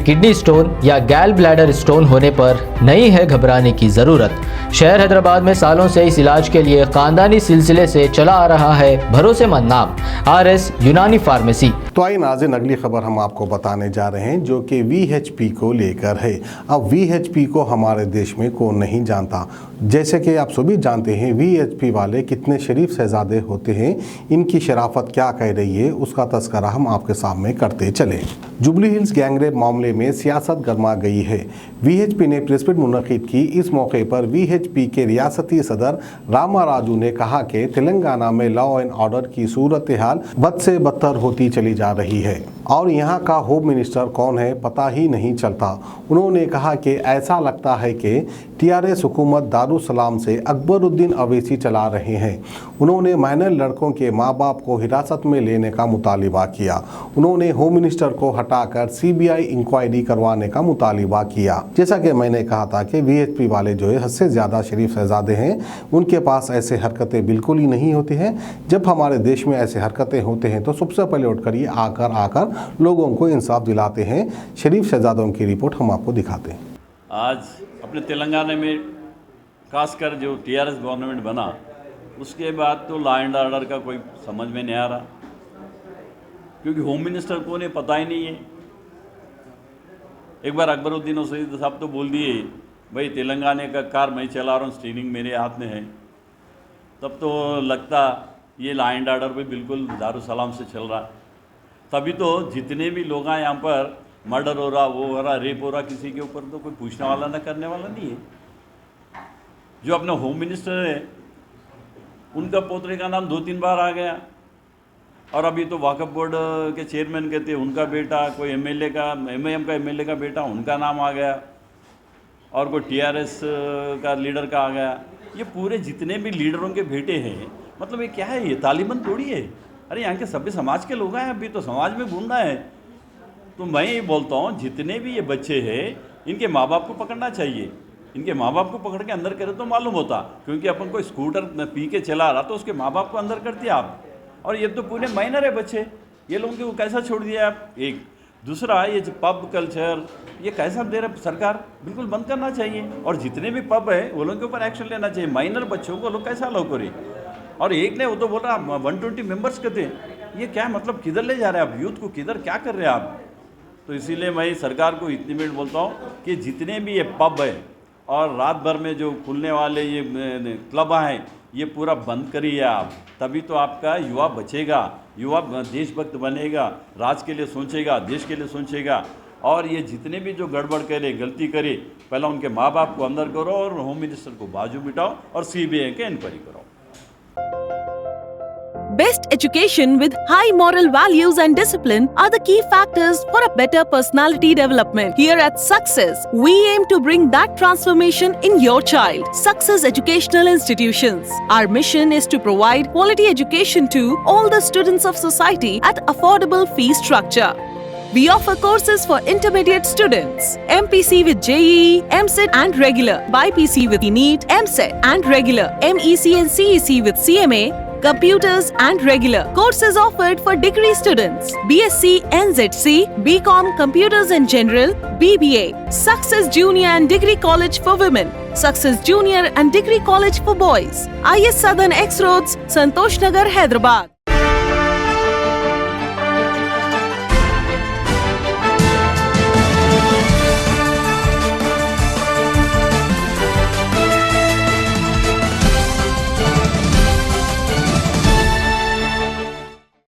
Kidney stone या गैल bladder stone होने पर नहीं है घबराने की ज़रूरत। शहर हैदराबाद में सालों से इस इलाज के लिए खानदानी सिलसिले से चला आ रहा है भरोसेमंद नाम RS यूनानी फार्मेसी। तो आइए नाज़रीन, अगली खबर हम आपको बताने जा रहे हैं जो कि VHP को लेकर है। अब VHP को हमारे देश में कौन नहीं जानता। जैसे कि आप सभी जानते हैं VHP वाले कितने शरीफ शहजादे होते हैं, इनकी शराफत क्या कह रही है उसका तस्करा हम आपके सामने करते चले। जुबली हिल्स गैंगरेप मामले में सियासत गर्मा गई है। VHP ने प्रेस मीट मुनक़िद की। इस मौके पर VHP के रियासती सदर रामा राजू ने कहा कि तेलंगाना में लॉ एंड ऑर्डर की सूरत हाल बद से बदतर होती चली जा रही है और यहाँ का होम मिनिस्टर कौन है पता ही नहीं चलता। उन्होंने कहा कि ऐसा लगता है कि TRS हुकूमत दारुसलाम से अकबरुद्दीन अवैसी चला रहे हैं। उन्होंने माइनर लड़कों के माँ बाप को हिरासत में लेने का मुतालिबा किया। उन्होंने होम मिनिस्टर को हटाकर CBI इंक्वायरी करवाने का मुतालिबा किया। जैसा कि मैंने कहा था कि VHP वाले जो है हद से ज़्यादा शरीफ शहजादे हैं, उनके पास ऐसे हरकतें बिल्कुल ही नहीं होती हैं। जब हमारे देश में ऐसे हरकतें होते हैं तो सबसे पहले उठकर ये आकर लोगों को इंसाफ दिलाते हैं। शरीफ शहजादों की रिपोर्ट हम आपको दिखाते हैं। आज अपने तेलंगाना में खासकर जो TRS गवर्नमेंट बना उसके बाद तो लॉ एंड ऑर्डर का कोई समझ में नहीं आ रहा, क्योंकि होम मिनिस्टर को ने पता ही नहीं है। एक बार अकबरुद्दीन ओवैसी साहब तो बोल दिए भाई तेलंगाना का कार मैं चला रहा हूँ, स्टीयरिंग मेरे हाथ में है, तब तो लगता ये लॉ एंड ऑर्डर भी बिल्कुल दारुसलाम से चल रहा। तभी तो जितने भी लोग हैं यहाँ पर मर्डर हो रहा, वो हो रहा, रेप हो रहा, किसी के ऊपर तो कोई पूछने वाला ना करने वाला नहीं है। जो अपना होम मिनिस्टर है उनका पोतरे का नाम 2-3 बार आ गया, और अभी तो वक्फ बोर्ड के चेयरमैन कहते हैं उनका बेटा, कोई MLA का MIM का MLA का बेटा उनका नाम आ गया, और कोई TRS का लीडर का आ गया। ये पूरे जितने भी लीडरों के बेटे हैं, मतलब ये क्या है, ये तालिबान थोड़ी है। अरे यहाँ के सभी समाज के लोग हैं, अभी तो समाज में घूमना है। तो मैं ये बोलता हूँ जितने भी ये बच्चे हैं इनके माँ बाप को पकड़ना चाहिए। इनके माँ बाप को पकड़ के अंदर करे तो मालूम होता, क्योंकि अपन कोई स्कूटर पी के चला रहा तो उसके माँ बाप को अंदर कर दिया आप, और ये तो पूरे माइनर है बच्चे, ये लोगों को कैसा छोड़ दिया आप। एक दूसरा ये जो पब कल्चर ये कैसा दे रहा सरकार, बिल्कुल बंद करना चाहिए, और जितने भी पब है वो लोगों के ऊपर एक्शन लेना चाहिए। माइनर बच्चों को लोग कैसा अलाउ करे। और एक ने वो तो बोल रहा 120 मेंबर्स कहते हैं, ये क्या मतलब, किधर ले जा रहे हैं आप यूथ को, किधर क्या कर रहे हैं आप। तो इसीलिए मैं सरकार को इतनी मिनट बोलता हूँ कि जितने भी ये पब है और रात भर में जो खुलने वाले ये क्लब हैं ये पूरा बंद करिए आप, तभी तो आपका युवा बचेगा, युवा देशभक्त बनेगा, राज के लिए सोचेगा, देश के लिए सोचेगा। और ये जितने भी जो गड़बड़ करे, गलती करे, पहला उनके माँ बाप को अंदर करो और होम मिनिस्टर को बाजू बिठाओ और CBI के इंक्वायरी करो। Best education with high moral values and discipline are the key factors for a better personality development. Here at Success, we aim to bring that transformation in your child. Success Educational Institutions. Our mission is to provide quality education to all the students of society at affordable fee structure. We offer courses for intermediate students, MPC with JEE, MCET and regular, BPC with NEET, MCET and regular, MEC and CEC with CMA, computers and regular. Courses offered for degree students, BSc, NZC, BCom, computers and general, BBA. Success Junior and Degree College for women, Success Junior and Degree College for boys. IS Southern X Roads, Santosh Nagar, Hyderabad.